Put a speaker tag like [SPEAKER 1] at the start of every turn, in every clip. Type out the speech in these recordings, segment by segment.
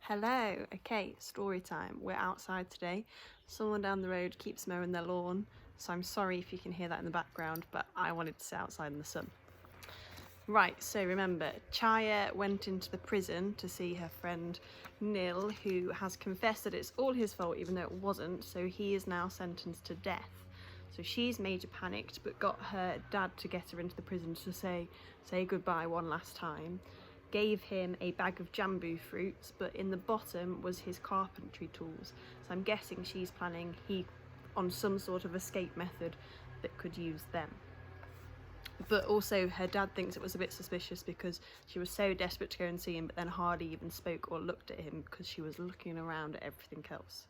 [SPEAKER 1] Hello, okay, story time. We're outside today. Someone down the road keeps mowing their lawn, so I'm sorry if you can hear that in the background, but I wanted to sit outside in the sun. Right, so remember, Chaya went into the prison to see her friend Nil, who has confessed that it's all his fault, even though it wasn't, so he is now sentenced to death. So she's major panicked, but got her dad to get her into the prison to say goodbye one last time. Gave him a bag of jambu fruits, but in the bottom was his carpentry tools. So I'm guessing she's planning on some sort of escape method that could use them. But also her dad thinks it was a bit suspicious because she was so desperate to go and see him, but then hardly even spoke or looked at him because she was looking around at everything else,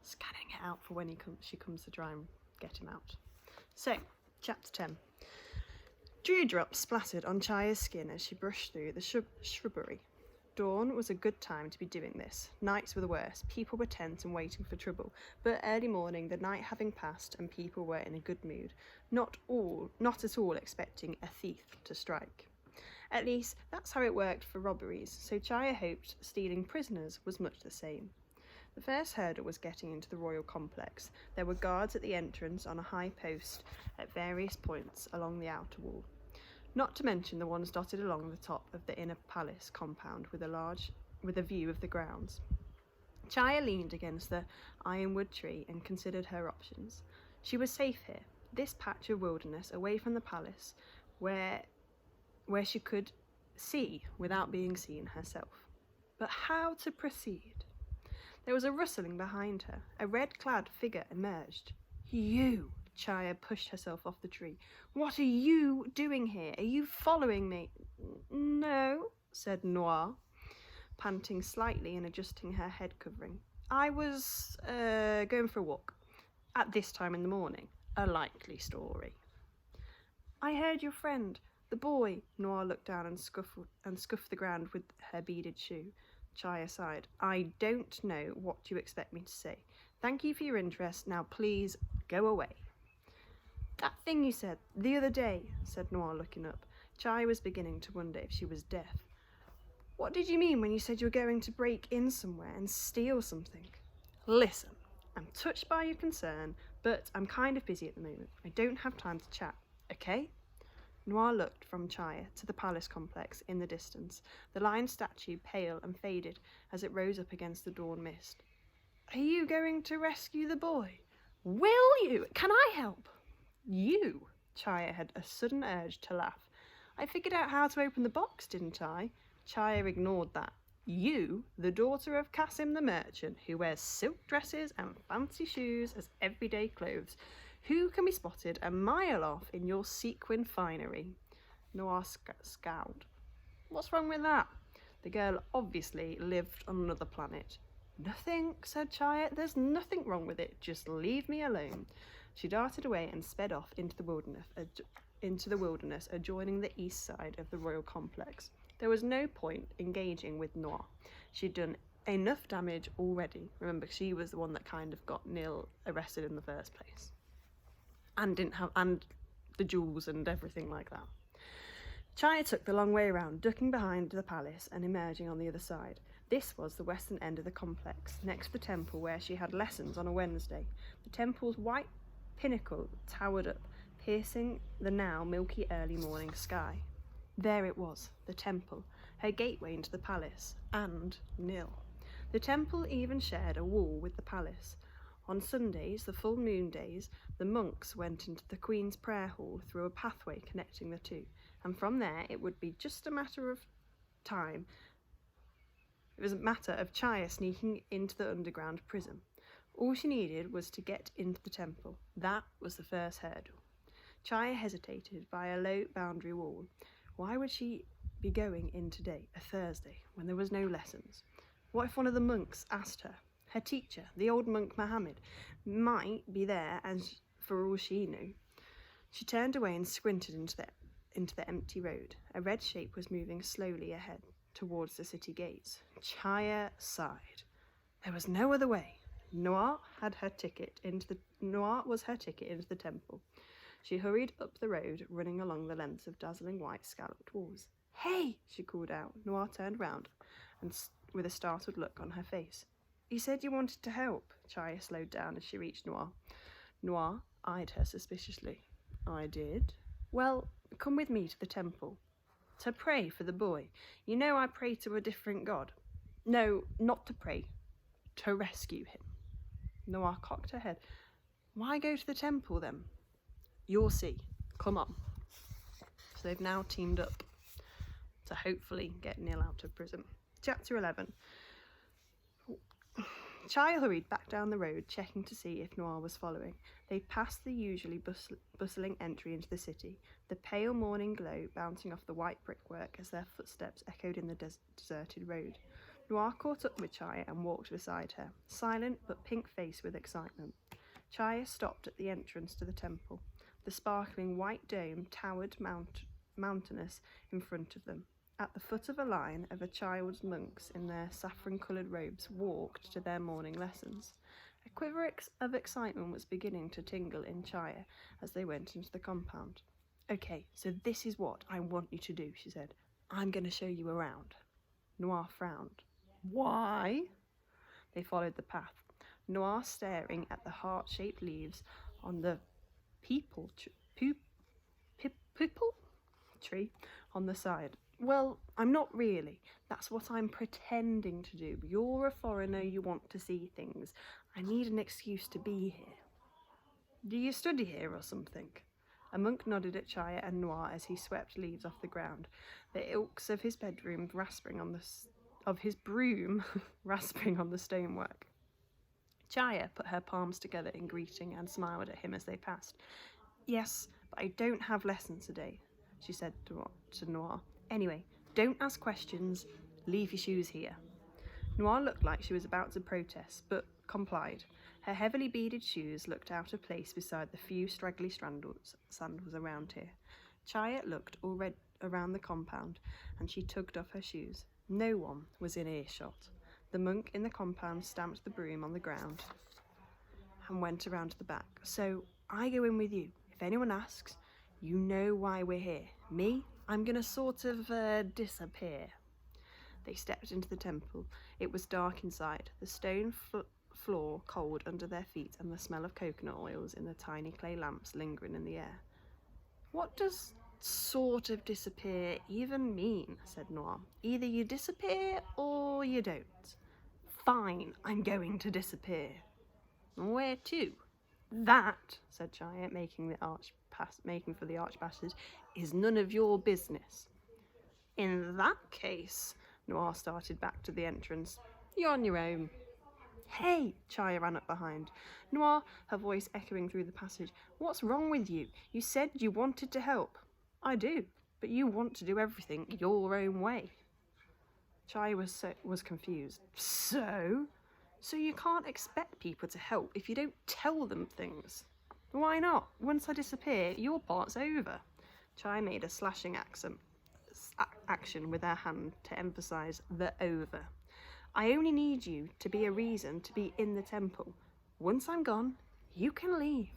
[SPEAKER 1] scanning it out for when she comes to try and get him out. So, chapter 10. Dewdrops splattered on Chaya's skin as she brushed through the shrubbery. Dawn was a good time to be doing this. Nights were the worst. People were tense and waiting for trouble. But early morning, the night having passed, and people were in a good mood. Not at all expecting a thief to strike. At least, that's how it worked for robberies, so Chaya hoped stealing prisoners was much the same. The first hurdle was getting into the royal complex. There were guards at the entrance on a high post at various points along the outer wall. Not to mention the ones dotted along the top of the inner palace compound with a view of the grounds. Chaya leaned against the ironwood tree and considered her options. She was safe here, this patch of wilderness away from the palace, where she could see without being seen herself. But how to proceed? There was a rustling behind her. A red-clad figure emerged. You! Chaya pushed herself off the tree. What are you doing here? Are you following me? No, said Noir, panting slightly and adjusting her head covering. I was going for a walk. At this time in the morning. A likely story. I heard your friend, the boy. Noir looked down and scuffed the ground with her beaded shoe. Chaya sighed. I don't know what you expect me to say. Thank you for your interest. Now please go away. That thing you said the other day, said Noir, looking up. Chaya was beginning to wonder if she was deaf. What did you mean when you said you were going to break in somewhere and steal something? Listen, I'm touched by your concern, but I'm kind of busy at the moment. I don't have time to chat, okay? Noir looked from Chaya to the palace complex in the distance, the lion statue pale and faded as it rose up against the dawn mist. Are you going to rescue the boy? Will you? Can I help? You? Chaya had a sudden urge to laugh. I figured out how to open the box, didn't I? Chaya ignored that. You, the daughter of Kasim the merchant, who wears silk dresses and fancy shoes as everyday clothes, who can be spotted a mile off in your sequin finery? Noir scowled. What's wrong with that? The girl obviously lived on another planet. Nothing, said Chaya. There's nothing wrong with it. Just leave me alone. She darted away and sped off into the wilderness adjoining the east side of the royal complex. There was no point engaging with Noir. She'd done enough damage already. Remember, she was the one that kind of got Nil arrested in the first place. And the jewels and everything like that. Chaya took the long way around, ducking behind the palace and emerging on the other side. This was the western end of the complex, next to the temple where she had lessons on a Wednesday. The temple's white pinnacle towered up, piercing the now milky early morning sky. There it was, the temple, her gateway into the palace, and Nil. The temple even shared a wall with the palace. On Sundays, the full moon days, the monks went into the Queen's prayer hall through a pathway connecting the two, and from there it would be just a matter of time. It was a matter of Chaya sneaking into the underground prison. All she needed was to get into the temple. That was the first hurdle. Chaya hesitated by a low boundary wall. Why would she be going in today, a Thursday, when there was no lessons? What if one of the monks asked her? Her teacher, the old monk Mohammed, might be there, as for all she knew. She turned away and squinted into the empty road. A red shape was moving slowly ahead towards the city gates. Chaya sighed. There was no other way. Noir was her ticket into the temple. She hurried up the road, running along the lengths of dazzling white scalloped walls. Hey, she called out. Noir turned round and with a startled look on her face. You said you wanted to help. Chaya slowed down as she reached Noir. Noir eyed her suspiciously. I did? Well, come with me to the temple. To pray for the boy. You know I pray to a different god. No, not to pray. To rescue him. Noir cocked her head. Why go to the temple then? You'll see. Come on. So they've now teamed up to hopefully get Neil out of prison. Chapter 11. Chaya hurried back down the road, checking to see if Noir was following. They passed the usually bustling entry into the city, the pale morning glow bouncing off the white brickwork as their footsteps echoed in the deserted road. Noir caught up with Chaya and walked beside her, silent but pink-faced with excitement. Chaya stopped at the entrance to the temple. The sparkling white dome towered mountainous in front of them. At the foot of a line of a child's monks in their saffron-coloured robes walked to their morning lessons. A quiver of excitement was beginning to tingle in Chaya as they went into the compound. Okay, so this is what I want you to do, she said. I'm going to show you around. Noir frowned. Why? They followed the path, Noir staring at the heart-shaped leaves on the peepal tree on the side. Well, I'm not really. That's what I'm pretending to do. You're a foreigner, you want to see things. I need an excuse to be here. Do you study here or something? A monk nodded at Chaya and Noir as he swept leaves off the ground, the ilks of his bedroom rasping on his broom rasping on the stonework. Chaya put her palms together in greeting and smiled at him as they passed. Yes, but I don't have lessons today, she said to Noir. Anyway, don't ask questions. Leave your shoes here. Noir looked like she was about to protest, but complied. Her heavily beaded shoes looked out of place beside the few straggly sandals around here. Chaya looked around the compound, and she tugged off her shoes. No one was in earshot. The monk in the compound stamped the broom on the ground and went around to the back. So I go in with you. If anyone asks, you know why we're here. Me? I'm going to sort of disappear. They stepped into the temple. It was dark inside, the stone floor cold under their feet and the smell of coconut oils in the tiny clay lamps lingering in the air. What does sort of disappear even mean? Said Noir. Either you disappear or you don't. Fine, I'm going to disappear. Where to? That, said Chaya, making for the arch passage, is none of your business. In that case, Noir started back to the entrance. You're on your own. Hey, Chaya ran up behind. Noir, her voice echoing through the passage. What's wrong with you? You said you wanted to help. I do, but you want to do everything your own way. Chaya was confused. So you can't expect people to help if you don't tell them things. Why not? Once I disappear, your part's over. Chaya made a slashing action with her hand to emphasise the over. I only need you to be a reason to be in the temple. Once I'm gone, you can leave.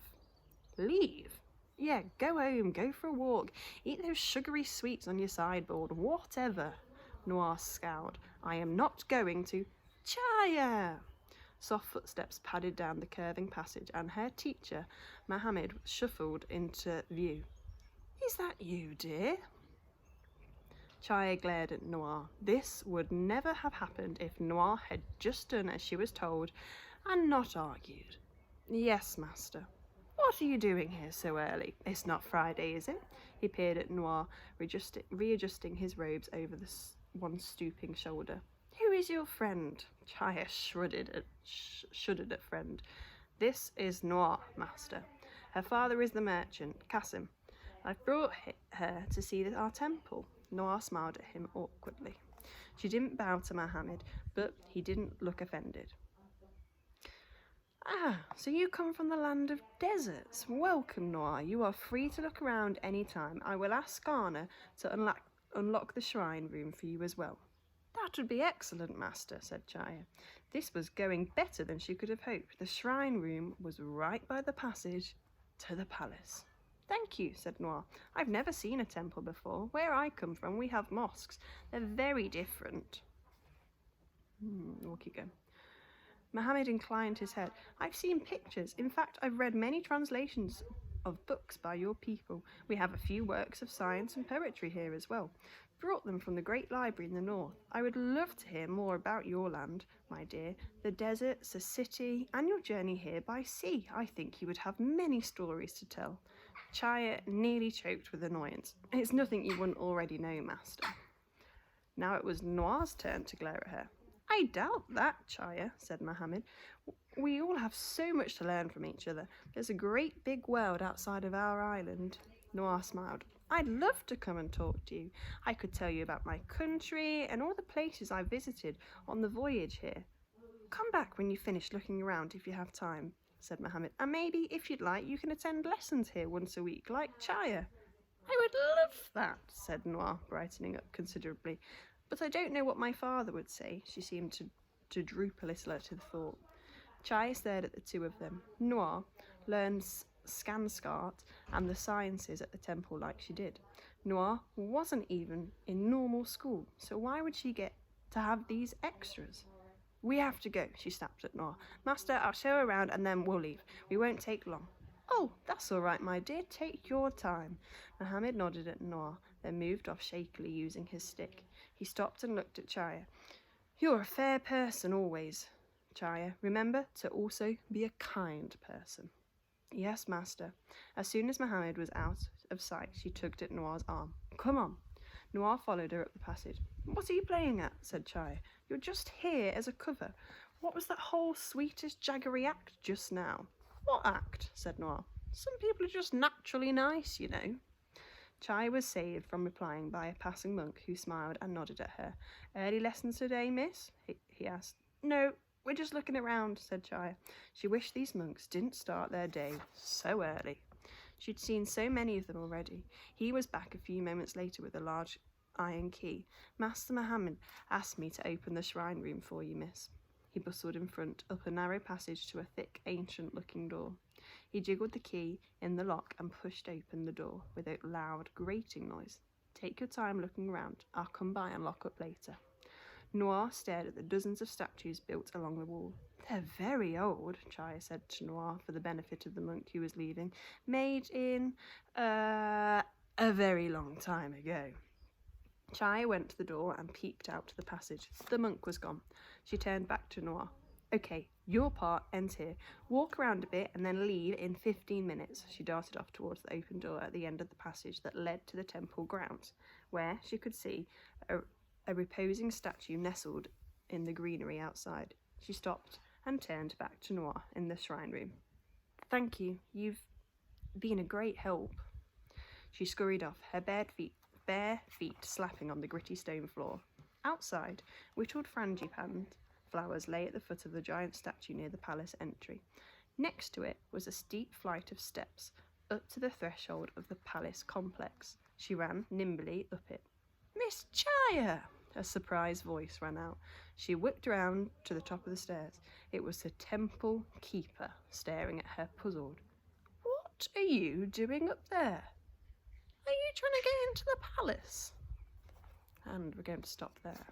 [SPEAKER 1] Leave? Yeah, go home, go for a walk, eat those sugary sweets on your sideboard, whatever. Noir scowled. I am not going to. Chaya! Soft footsteps padded down the curving passage and her teacher, Mohammed, shuffled into view. Is that you, dear? Chaya glared at Noir. This would never have happened if Noir had just done as she was told and not argued. Yes, master. What are you doing here so early? It's not Friday, is it? He peered at Noir, readjusting his robes over the one stooping shoulder. Who is your friend? Chaya shuddered at friend. This is Noir, master. Her father is the merchant, Qasim. I've brought her to see our temple. Noir smiled at him awkwardly. She didn't bow to Mohammed, but he didn't look offended. Ah, so you come from the land of deserts. Welcome, Noir. You are free to look around any time. I will ask Skarna to unlock the shrine room for you as well. That would be excellent, master, said Chaya. This was going better than she could have hoped. The shrine room was right by the passage to the palace. Thank you, said Noir. I've never seen a temple before. Where I come from, we have mosques. They're very different. We'll keep going. Mohammed inclined his head. I've seen pictures. In fact, I've read many translations of books by your people. We have a few works of science and poetry here as well. Brought them from the great library in the north. I would love to hear more about your land, my dear, the deserts, the city, and your journey here by sea. I think you would have many stories to tell. Chaya nearly choked with annoyance. It's nothing you wouldn't already know, master. Now it was Noir's turn to glare at her. I doubt that, Chaya, said Mohammed. We all have so much to learn from each other. There's a great big world outside of our island. Noir smiled. I'd love to come and talk to you. I could tell you about my country and all the places I visited on the voyage here. Come back when you finish looking around if you have time, said Mohammed. And maybe, if you'd like, you can attend lessons here once a week, like Chaya. I would love that, said Noir, brightening up considerably. But I don't know what my father would say. She seemed to droop a little at the thought. Chaya stared at the two of them. Noir learned Scanscart and the sciences at the temple like she did. Noir wasn't even in normal school, so why would she get to have these extras? We have to go, she snapped at Noir. Master, I'll show her around and then we'll leave. We won't take long. Oh, that's all right, my dear. Take your time. Mohammed nodded at Noir, then moved off shakily using his stick. He stopped and looked at Chaya. You're a fair person always, Chaya. Remember to also be a kind person. Yes, master. As soon as Mohammed was out of sight, she tugged at Noir's arm. Come on. Noir followed her up the passage. What are you playing at? Said Chaya. You're just here as a cover. What was that whole sweetest jaggery act just now? What act? Said Noir. Some people are just naturally nice, you know. Chaya was saved from replying by a passing monk who smiled and nodded at her. Early lessons today, miss? He asked. No, we're just looking around, said Chaya. She wished these monks didn't start their day so early. She'd seen so many of them already. He was back a few moments later with a large iron key. Master Mohammed asked me to open the shrine room for you, miss. He bustled in front, up a narrow passage to a thick, ancient-looking door. He jiggled the key in the lock and pushed open the door with a loud, grating noise. Take your time looking around. I'll come by and lock up later. Noir stared at the dozens of statues built along the wall. They're very old, Chaya said to Noir for the benefit of the monk who was leaving. Made in, a very long time ago. Chaya went to the door and peeped out to the passage. The monk was gone. She turned back to Noir. Okay, your part ends here. Walk around a bit and then leave in 15 minutes. She darted off towards the open door at the end of the passage that led to the temple grounds, where she could see a reposing statue nestled in the greenery outside. She stopped and turned back to Noir in the shrine room. Thank you. You've been a great help. She scurried off, her bare feet slapping on the gritty stone floor. Outside, whittled frangipane flowers lay at the foot of the giant statue near the palace entry. Next to it was a steep flight of steps up to the threshold of the palace complex. She ran nimbly up it. Miss Chaya! A surprised voice rang out. She whipped round to the top of the stairs. It was the temple keeper staring at her puzzled. What are you doing up there? Are you trying to get into the palace? And we're going to stop there.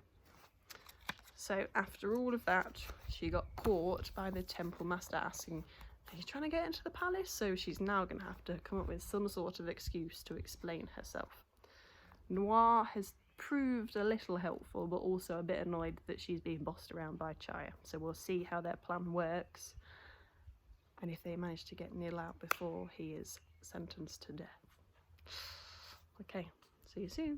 [SPEAKER 1] So after all of that, she got caught by the temple master asking, are you trying to get into the palace? So she's now going to have to come up with some sort of excuse to explain herself. Noir has proved a little helpful, but also a bit annoyed that she's being bossed around by Chaya. So we'll see how their plan works and if they manage to get Nil out before he is sentenced to death. Okay, see you soon.